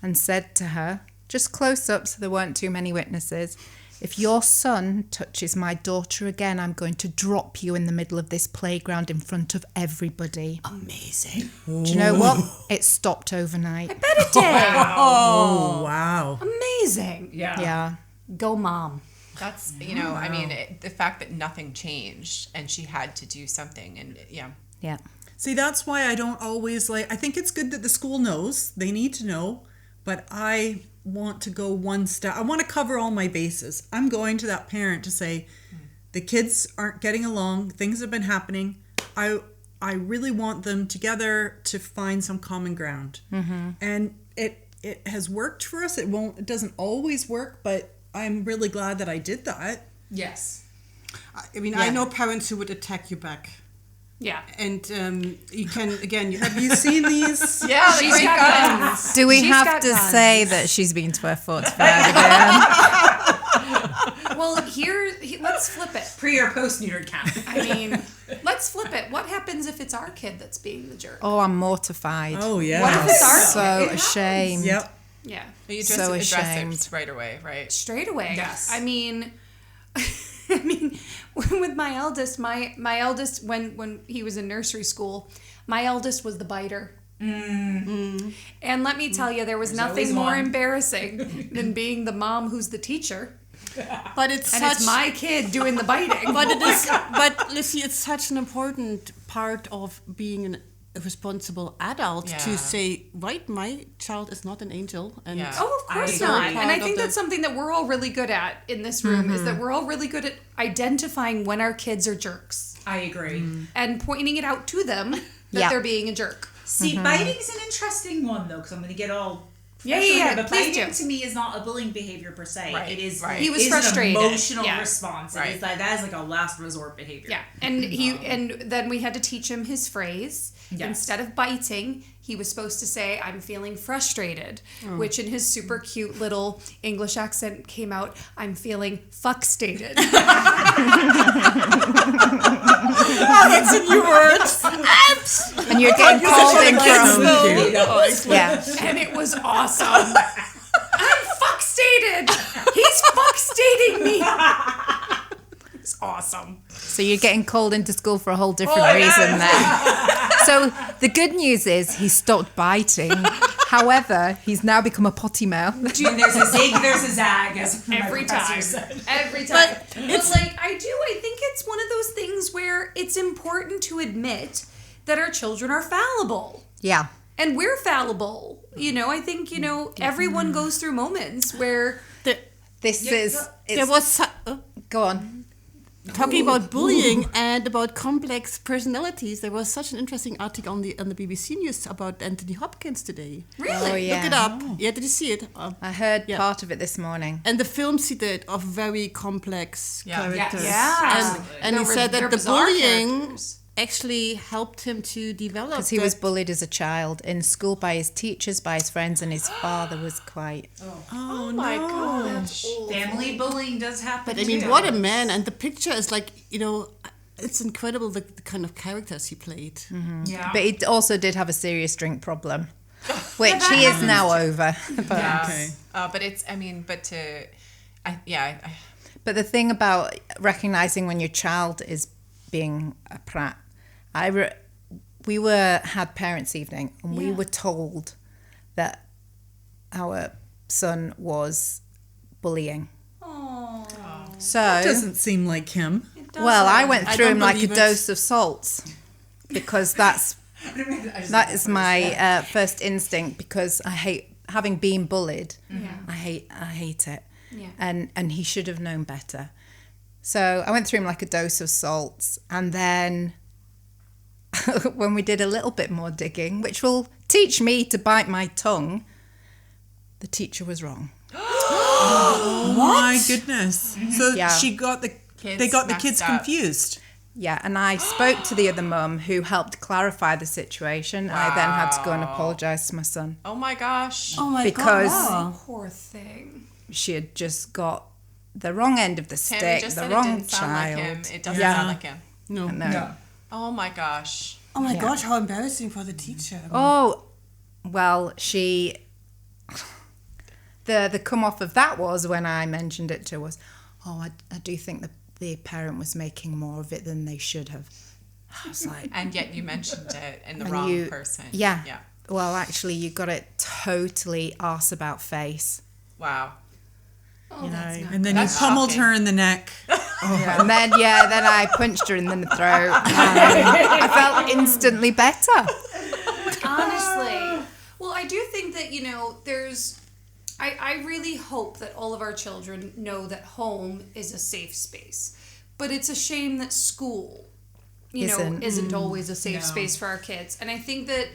and said to her, just close up so there weren't too many witnesses, if your son touches my daughter again, I'm going to drop you in the middle of this playground in front of everybody. Amazing. Do you know what? It stopped overnight. Bet it did. Oh, wow. Amazing. Yeah. Go mom. That's, you know, I mean, the fact that nothing changed and she had to do something. And Yeah. See, that's why I don't always I think it's good that the school knows. They need to know. But I want to go one step. I want to cover all my bases. I'm going to that parent to say, the kids aren't getting along. Things have been happening. I really want them together to find some common ground. Mm-hmm. And it has worked for us. It doesn't always work, but I'm really glad that I did that. Yes. I mean, I know parents who would attack you back. Yeah. And you can, again, Have you seen these? Yeah, She's got guns. Do we She's have got to guns. say that she's been to her 45 again? Well, let's flip it. Pre or post neutered camp. I mean, let's flip it. What happens if it's our kid that's being the jerk? Oh, I'm mortified. Oh, yeah. What if it's our So kid? ashamed. Yep. Yeah. you just So address ashamed. it right away, right? Straight away. Yes. I mean, with my eldest, my eldest, when he was in nursery school, my eldest was the biter. And let me tell you, there was nothing always more one. embarrassing than being the mom who's the teacher. but it's And such, it's my kid doing the biting. but it is, but Lissy, it's such an important part of being a responsible adult Yeah. to say, right, my child is not an angel, and Yeah. Oh, of course I not. agree. And I Part think of the- that's something that we're all really good at in this room is that we're all really good at identifying when our kids are jerks I agree. and pointing it out to them that Yeah. they're being a jerk. See, biting's an interesting one though, because I'm going to get all. Yeah, professional yeah, here, But please biting do. to me is not a bullying behavior per se. Right, It is. right. He was is frustrated. An emotional Yeah. response. Right. It is that is like a last resort behavior. Yeah, and and then we had to teach him his phrase. Yes. Instead of biting, he was supposed to say, "I'm feeling frustrated," which in his super cute little English accent came out, "I'm feeling fuckstated." that's a new word. And you're getting called in from... Yeah. And it was awesome. I'm fuckstated. He's fuckstating me. It's awesome. So you're getting called into school for a whole different reason there. So the good news is he stopped biting. However, he's now become a potty mouth. And there's a zig, there's a zag, as my Every professor time. said. Every time. But like, I think it's one of those things where it's important to admit that our children are fallible. Yeah. And we're fallible. You know, I think, you know, everyone goes through moments where There was Go on. talking about bullying and about complex personalities. There was such an interesting article on the BBC News about Anthony Hopkins today. really Oh, yeah. Look it up. Yeah, did you see it? I heard Yeah. part of it this morning. And the films he did of very complex Yeah. characters. Yes. Yeah. And he They're- said they're that the bizarre bullying characters. actually helped him to develop. Because he was that- bullied as a child in school by his teachers, by his friends, and his father was quite... Oh, my no. gosh. Family bullying does happen. But I mean, too. what a man! And the picture is like, you know, it's incredible the kind of characters he played. Yeah. But he also did have a serious drink problem, which he is now over. But, Yeah. Okay. But it's, I mean, but to, but the thing about recognizing when your child is being a prat, we had parents' evening, and we were told that our son was bullying. So, Doesn't seem like him. well, I went I through don't him like a believe it. dose of salts because that's That is my first instinct because I hate having been bullied. I hate it. Yeah. And he should have known better. So I went through him like a dose of salts, and then when we did a little bit more digging, which will teach me to bite my tongue, the teacher was wrong. Oh my goodness! So Yeah. they got the kids messed up. confused. Yeah, and I spoke to the other mum who helped clarify the situation. I then had to go and apologise to my son. Oh my gosh. Oh my Because- god. Poor thing. She had just got the wrong end of the Tammy stick, just the said it wrong didn't sound like child. him. It doesn't Yeah. sound like him. No. No. Oh my gosh. Oh my Yeah. gosh, how embarrassing for the teacher. Oh, well, the come off of that was when I mentioned it to her was, I do think the parent was making more of it than they should have. I was like, And yet you mentioned it in the And wrong you- person. yeah. Yeah. Well, actually, you got it totally arse about face. Wow. Oh, that's not And then That's you pummeled shocking. her in the neck. And then I punched her in the throat. I felt instantly better. honestly. Well, I do think that, I really hope that all of our children know that home is a safe space. But it's a shame that school, isn't always a safe space for our kids. And I think that,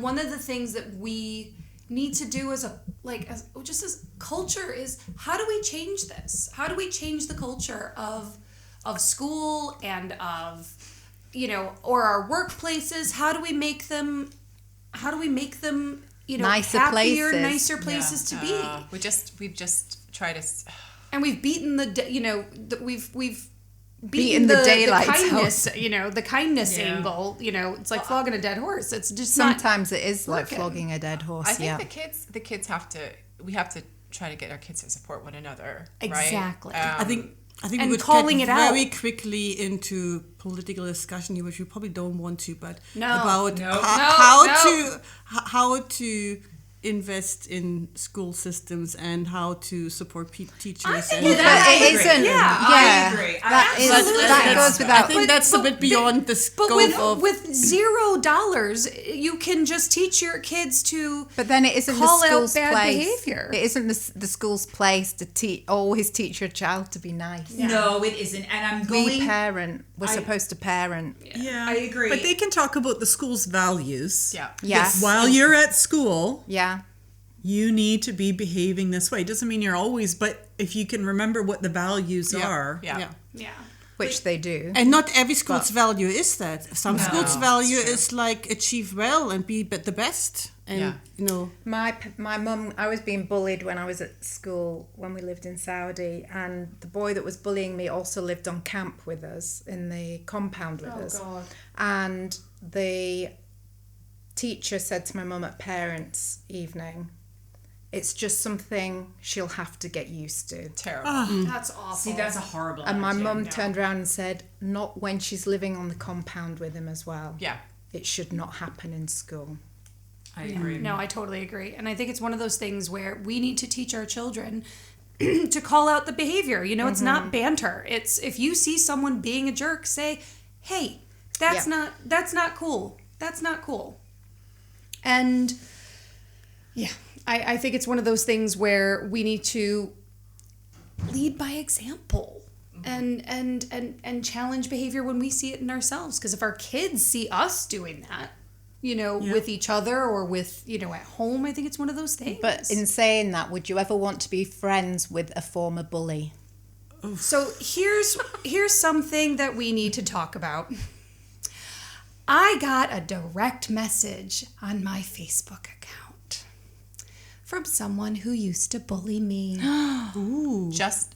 one of the things that we need to do as culture is, how do we change this? How do we change the culture of school and of, or our workplaces? How do we make them Nicer happier, places. nicer places to be? We've just tried to. And we've beaten we've Beaten the daylights out. kindness, the kindness angle. It's like flogging a dead horse. It's just Sometimes it is like working. flogging a dead horse. I think yeah. the kids have to. We have to try to get our kids to support one another. Exactly. Right? I think And we would calling get it out. very quickly into political discussion here, which we probably don't want to, but No. about No. how to invest in school systems and how to support teachers. think and it It isn't. I agree. That goes I without. think that's a bit beyond the scope But of. with $0, you can just teach your kids to. But then it isn't Call the out school's bad place. behaviour. It isn't the school's place to always teach your child to be nice. No, it isn't. And I'm We going. parent. We're supposed to parent. Yeah. I agree. But they can talk about the school's values. Yeah. Yes. While you're at school, Yeah. you need to be behaving this way. It doesn't mean you're always, but if you can remember what the values are. Yeah. Yeah. Which they do. And not every school's value is that. Some schools' value it's true. is like achieve well and be the best. And My mum, I was being bullied when I was at school when we lived in Saudi, and the boy that was bullying me also lived on camp with us in the compound with us. God. And the teacher said to my mum at parents' evening, it's just something she'll have to get used to. Terrible. That's awful. See, that's a horrible. And my attitude. mum No. turned around and said, not when she's living on the compound with him as well. Yeah. It should not happen in school. I agree. No, I totally agree. And I think it's one of those things where we need to teach our children to call out the behavior. It's not banter. It's if you see someone being a jerk, say, "Hey, that's not cool. That's not cool." And yeah, I think it's one of those things where we need to lead by example and challenge behavior when we see it in ourselves. Because if our kids see us doing that, with each other or with, at home, I think it's one of those things. But in saying that, would you ever want to be friends with a former bully? So here's something that we need to talk about. I got a direct message on my Facebook account from someone who used to bully me. Just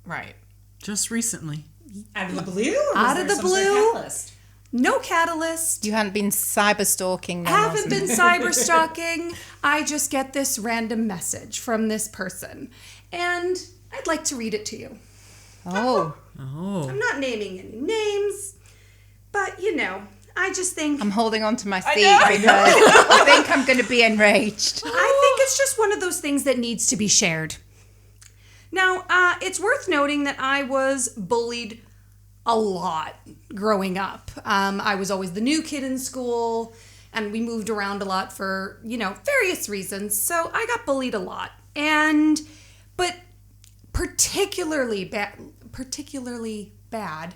right. Just recently. Out of the blue? Or was Out there of the some sort of blue? catalyst? No catalyst. You hadn't been cyber stalking them. Haven't been cyber stalking. I just get this random message from this person. And I'd like to read it to you. Oh. I'm not naming any names, but I just think I'm holding on to my seat because I think I'm going to be enraged. I think it's just one of those things that needs to be shared. Now, it's worth noting that I was bullied a lot growing up. I was always the new kid in school, and we moved around a lot for, various reasons. So I got bullied a lot. But particularly bad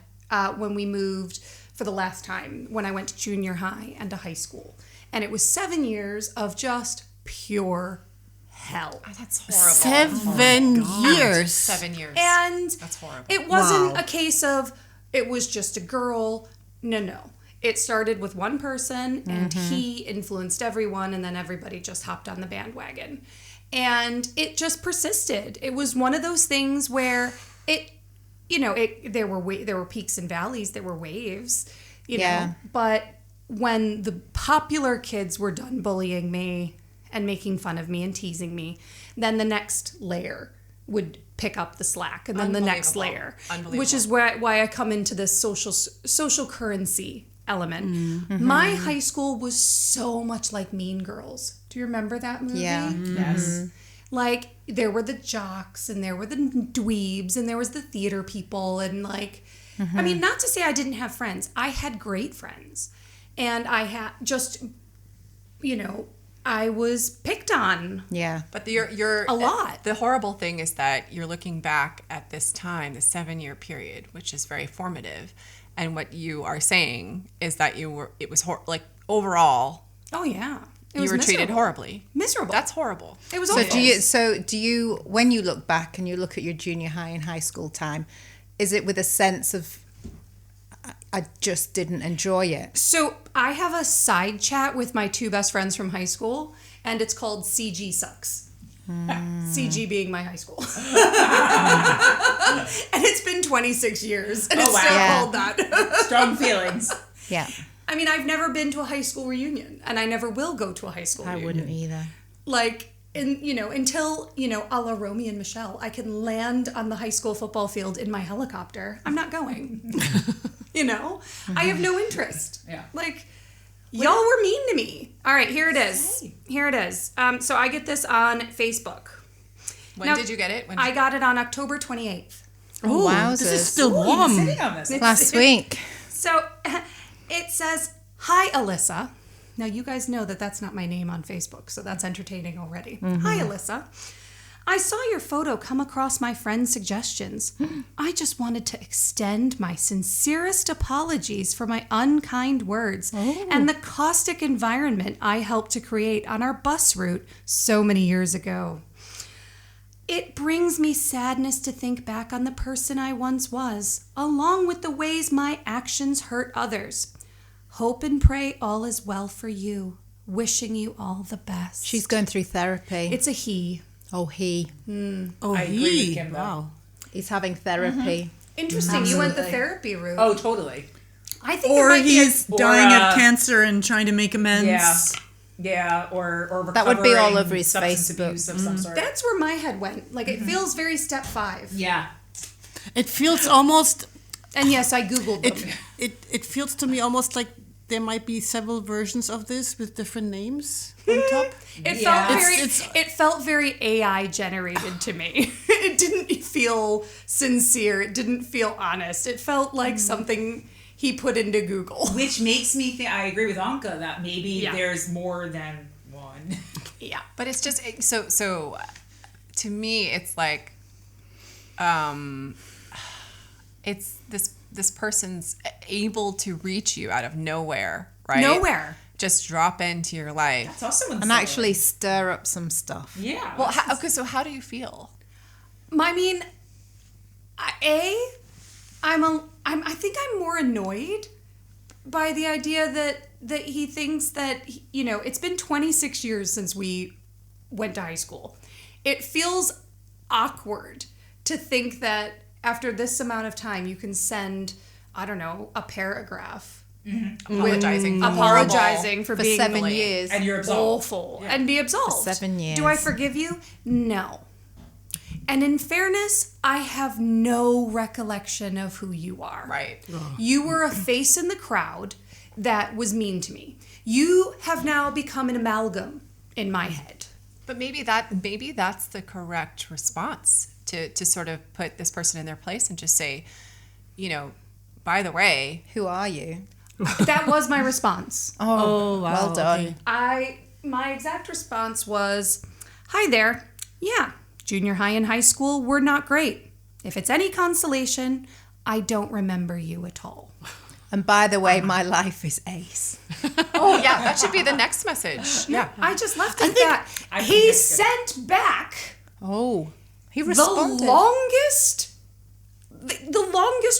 when we moved for the last time, when I went to junior high and to high school. And it was 7 years of just pure hell. Oh, that's horrible. 7 years. 7 years. And that's horrible. it wasn't a case of it was just a girl. No. It started with one person, and he influenced everyone, and then everybody just hopped on the bandwagon. And it just persisted. It was one of those things where there were peaks and valleys, there were waves, you know. But when the popular kids were done bullying me and making fun of me and teasing me, then the next layer would pick up the slack, and then the next layer, which is why I come into this social currency element. My high school was so much like Mean Girls. Do you remember that movie? Yeah. Yes. Like, there were the jocks, and there were the dweebs, and there was the theater people, and like, I mean, not to say I didn't have friends. I had great friends, and I had just, I was picked on. Yeah. But you're a lot. The horrible thing is that you're looking back at this time, the 7-year period, which is very formative, and what you are saying is that overall. Oh yeah. You were treated horribly. Miserable. That's horrible. It was So awful. do you, when you look back and you look at your junior high and high school time, is it with a sense of, I just didn't enjoy it? So I have a side chat with my two best friends from high school, and it's called CG Sucks. CG being my high school. And it's been 26 years, and it's still called that. Strong feelings. Yeah. I mean, I've never been to a high school reunion, and I never will go to a high school I reunion. wouldn't either. Like, until, a la Romy and Michelle, I can land on the high school football field in my helicopter. I'm not going. I have no interest. Yeah. Like, y'all were mean to me. All right, here it is. Here it is. So I get this on Facebook. When did you get it? I got it on October 28th. Oh, wowzers. This is still You're warm. sitting on this. Last week. So it says, "Hi, Alyssa." Now, you guys know that that's not my name on Facebook, so that's entertaining already. "Hi, Alyssa. I saw your photo come across my friend's suggestions. I just wanted to extend my sincerest apologies for my unkind words and the caustic environment I helped to create on our bus route so many years ago. It brings me sadness to think back on the person I once was, along with the ways my actions hurt others. Hope and pray all is well for you. Wishing you all the best." She's going through therapy. It's a he. Oh, he. Oh, I agree with Kim, though. Wow. He's having therapy. Interesting. You went the therapy route. Oh, totally. I think it Or might he's Or, dying of cancer and trying to make amends. Yeah. Yeah, or That would be all recovering over his substance Facebook. abuse of some sort. that's where my head went. Like, it feels very step 5. Yeah. It feels almost. And yes, I Googled them. It feels to me almost like there might be several versions of this with different names on top. It Yeah. felt very It's- it felt very AI generated to me. It didn't feel sincere. It didn't feel honest. It felt like something he put into Google. Which makes me think, I agree with Anke that maybe Yeah. there's more than one. Yeah. But it's just so to me it's like it's this person's able to reach you out of nowhere, right? Nowhere. Just drop into your life. That's also And actually stir up some stuff. Yeah. Well, so how do you feel? I mean, I think I'm more annoyed by the idea that he thinks that, it's been 26 years since we went to high school. It feels awkward to think that after this amount of time you can send, I don't know, a paragraph apologizing for being 7 years. and you're absolved. awful and be absolved. 7 years. Do I forgive you? No. And in fairness, I have no recollection of who you are. Right. You were a face in the crowd that was mean to me. You have now become an amalgam in my head. But maybe that's the correct response to sort of put this person in their place and just say, by the way, Who are you? That was my response. Oh, wow, well done. okay. My exact response was, "Hi there. Yeah, junior high and high school were not great. If it's any consolation, I don't remember you at all." And by the way, my life is ace. oh yeah, that should be the next message. Yeah. I just left it at that. I think He that's good. sent back Oh, he the responded. longest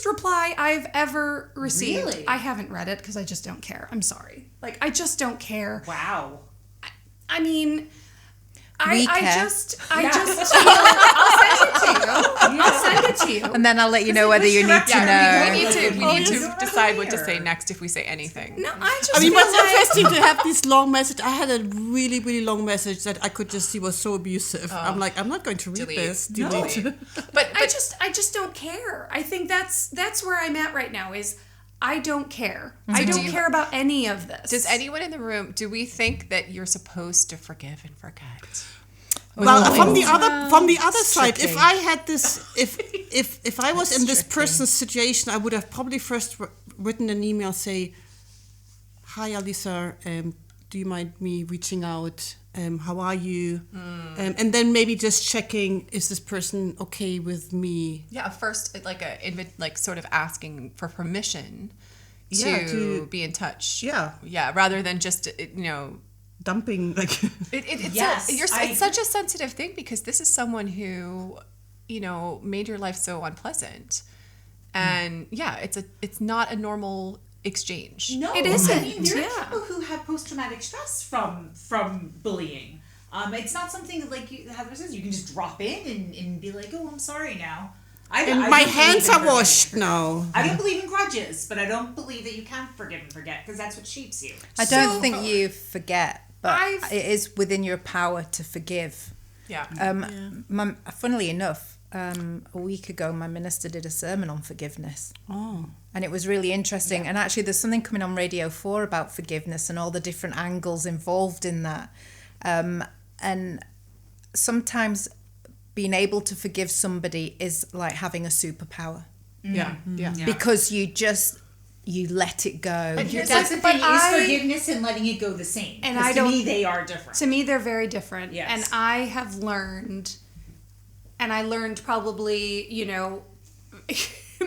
reply I've ever received. Really? I haven't read it because I just don't care. I'm sorry. Like, I just don't care. Wow. I mean, We I care. just I'll send it to you. I'll send it to you. And then I'll let you know whether you need to Yeah, know. we need to It's decide what to here. say next if we say anything. No, I just I mean, feel what's like, interesting to have this long message. I had a really, really long message that I could just see was so abusive. I'm like, I'm not going to read Delete. this. No. Delete. But I just don't care. I think that's where I'm at right now is I don't care. I do don't you- care about any of this. does anyone in the room, do we think that you're supposed to forgive and forget? Well, from the other side, if tricky. I had this, if I was in this person's situation, I would have probably first written an email say, "Hi, Alisa, do you mind me reaching out? How are you?" And then maybe just checking, is this person okay with me? Yeah, first like sort of asking for permission Yeah, to to- be in touch. Yeah. Yeah, rather than just Dumping, like, it's Yes, it's such a sensitive thing because this is someone who, made your life so unpleasant. And yeah, it's not a normal exchange. No, It I isn't, mean, there yeah. are people who have post-traumatic stress from bullying. It's not something like Heather says. You can just drop in and be like, "Oh, I'm sorry now." I and don't my believe hands in are forgiving. washed now. I don't believe in grudges, but I don't believe that you can forgive and forget because that's what shapes you. I don't So- think you forget, but it is within your power to forgive. Yeah. Funnily enough, a week ago, my minister did a sermon on forgiveness. Oh. And it was really interesting. And actually, there's something coming on Radio 4 about forgiveness and all the different angles involved in that. And sometimes being able to forgive somebody is like having a superpower Yeah, yeah. because you let it go. And here's That's the But thing: I- is forgiveness and letting it go the same. And 'Cause I to don't- me, they are different. To me, they're very different. Yes. And I have learned, and I learned probably,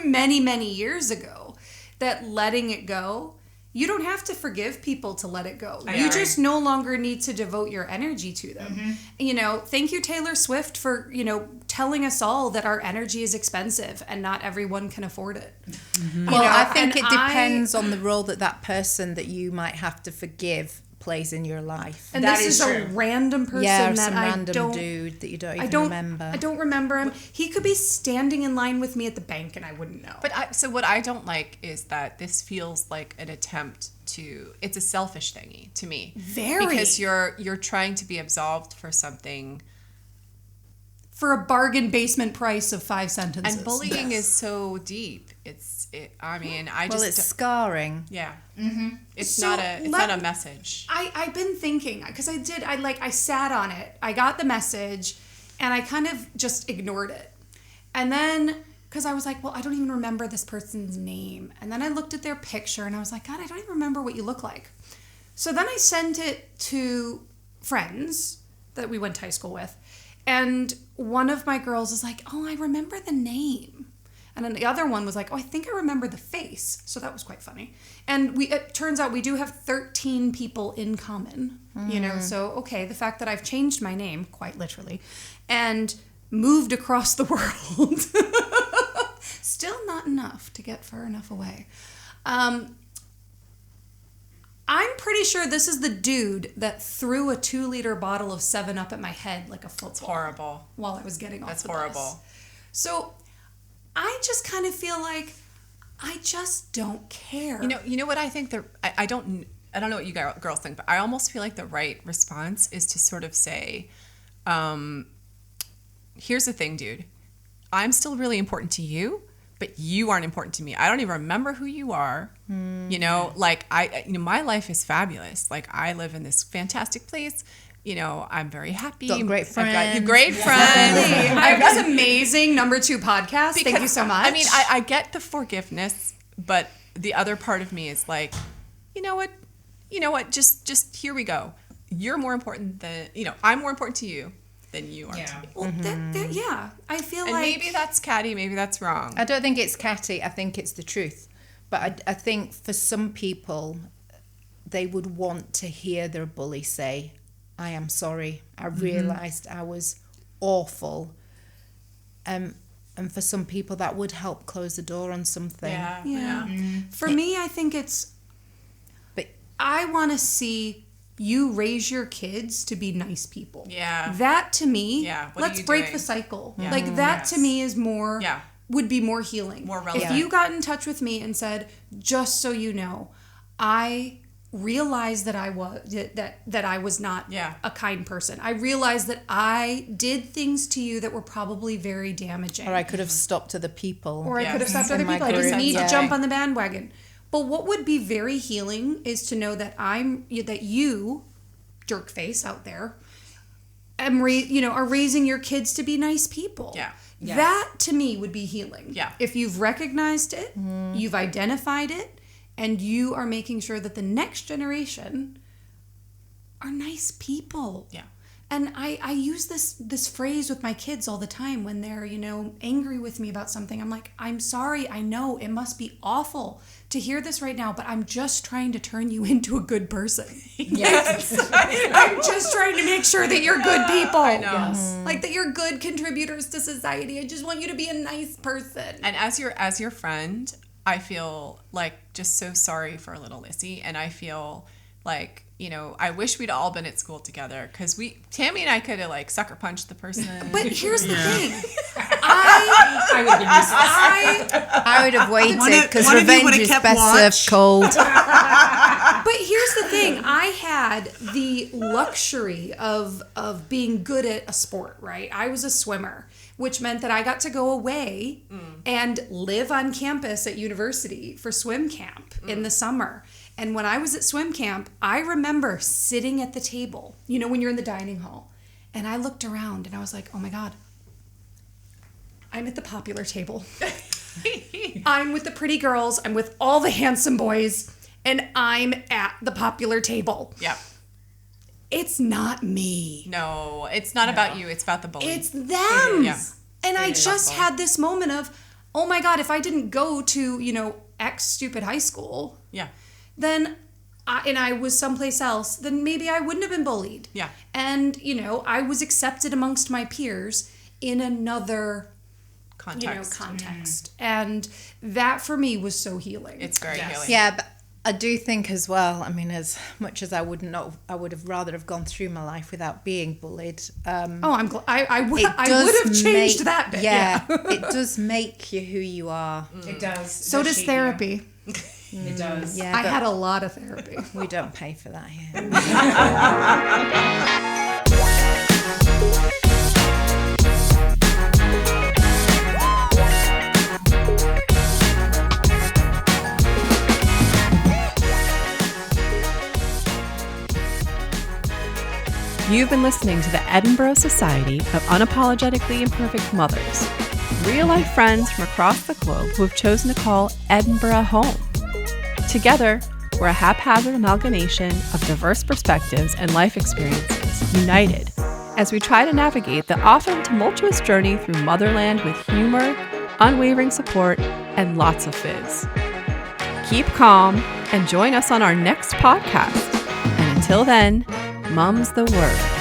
many, many years ago, that letting it go, you don't have to forgive people to let it go. You agree. just no longer need to devote your energy to them. Thank you, Taylor Swift, for, telling us all that our energy is expensive and not everyone can afford it. Well, I think and it depends on the role that person that you might have to forgive plays in your life. And That this is is true. a random person Yeah, that some I random don't dude that you don't even I don't remember. I don't remember him. He could be standing in line with me at the bank and I wouldn't know. But so what I don't like is that this feels like an attempt it's a selfish thingy to me. Very. Because you're trying to be absolved for something. For a bargain basement price of 5 sentences. And bullying is so deep. Well, it's scarring. yeah. It's So not a message. I've been thinking because I sat on it. I got the message and I kind of just ignored it. And then because I was like, well, I don't even remember this person's name. And then I looked at their picture and I was like, God, I don't even remember what you look like. So then I sent it to friends that we went to high school with. And one of my girls is like, oh, I remember the name. And then the other one was like, oh, I think I remember the face. So that was quite funny. And it turns out we do have 13 people in common, So, okay, the fact that I've changed my name, quite literally, and moved across the world, still not enough to get far enough away. I'm pretty sure this is the dude that threw a 2-liter bottle of 7-Up at my head like a football. It's horrible. While I was getting off That's the horrible. bus. So I just kind of feel like I just don't care. You know what I think I don't know what you girls think, but I almost feel like the right response is to sort of say, here's the thing, dude. I'm still really important to you, but you aren't important to me. I don't even remember who you are. My life is fabulous. Like, I live in this fantastic place. I'm very happy. Got great I've got friends. great friends. I have this amazing number 2 podcast. Thank you so much. I mean, I get the forgiveness but the other part of me is like, you know what, just here we go. You're more important than, I'm more important to you than you are to me. Well, yeah, I feel And like maybe that's catty, maybe that's wrong. I don't think it's catty. I think it's the truth. But I think for some people, they would want to hear their bully say, I am sorry. I realised I was awful. And for some people, that would help close the door on something. Yeah. For me, I think but I want to see you raise your kids to be nice people. Yeah. That to me, What let's are you break doing? the cycle. Yeah. Like that to me is more, would be more healing. More relevant. If you got in touch with me and said, just so you know, I realized that I was not a kind person. I realized that I did things to you that were probably very damaging. Or I could have stopped other people. Or I could have stopped other In my people. I didn't group. need to jump on the bandwagon. But what would be very healing is to know that that you, jerk face out there, are raising your kids to be nice people. Yeah. That to me would be healing. Yeah. If you've recognized it, you've identified it, and you are making sure that the next generation are nice people. Yeah. And I use this phrase with my kids all the time when they're, angry with me about something. I'm like, I'm sorry. I know it must be awful to hear this right now, but I'm just trying to turn you into a good person. Yes. I'm just trying to make sure that you're good people. I know. Yes. Like that you're good contributors to society. I just want you to be a nice person. And as your friend, I feel like just so sorry for little Lissy, and I feel like, I wish we'd all been at school together, because Tammy and I could have like sucker punched the person. But here's the thing. I would have waited, because revenge is best served cold. But here's the thing. I had the luxury of being good at a sport, right? I was a swimmer, which meant that I got to go away and live on campus at university for swim camp in the summer. And when I was at swim camp, I remember sitting at the table, when you're in the dining hall, and I looked around and I was like, oh my God, I'm at the popular table. I'm with the pretty girls. I'm with all the handsome boys, and I'm at the popular table. Yeah. It's not me. No, it's not about you. It's about the bully. It's them. Yeah. And I just had this moment of, oh my God, if I didn't go to, X stupid high school. Yeah. Then, I was someplace else, then maybe I wouldn't have been bullied. Yeah. And, I was accepted amongst my peers in another context. And that for me was so healing. It's very healing. Yeah, but I do think as well, I mean, as much as I would have rather have gone through my life without being bullied. I'm glad. I would have changed that bit. Yeah, it does make you who you are. It does. So does therapy. It does. Yeah, I had a lot of therapy. We don't pay for that here. You've been listening to the Edinburgh Society of Unapologetically Imperfect Mothers, real-life friends from across the globe who have chosen to call Edinburgh home. Together, we're a haphazard amalgamation of diverse perspectives and life experiences, united as we try to navigate the often tumultuous journey through motherland with humor, unwavering support, and lots of fizz. Keep calm and join us on our next podcast. And until then, mum's the word.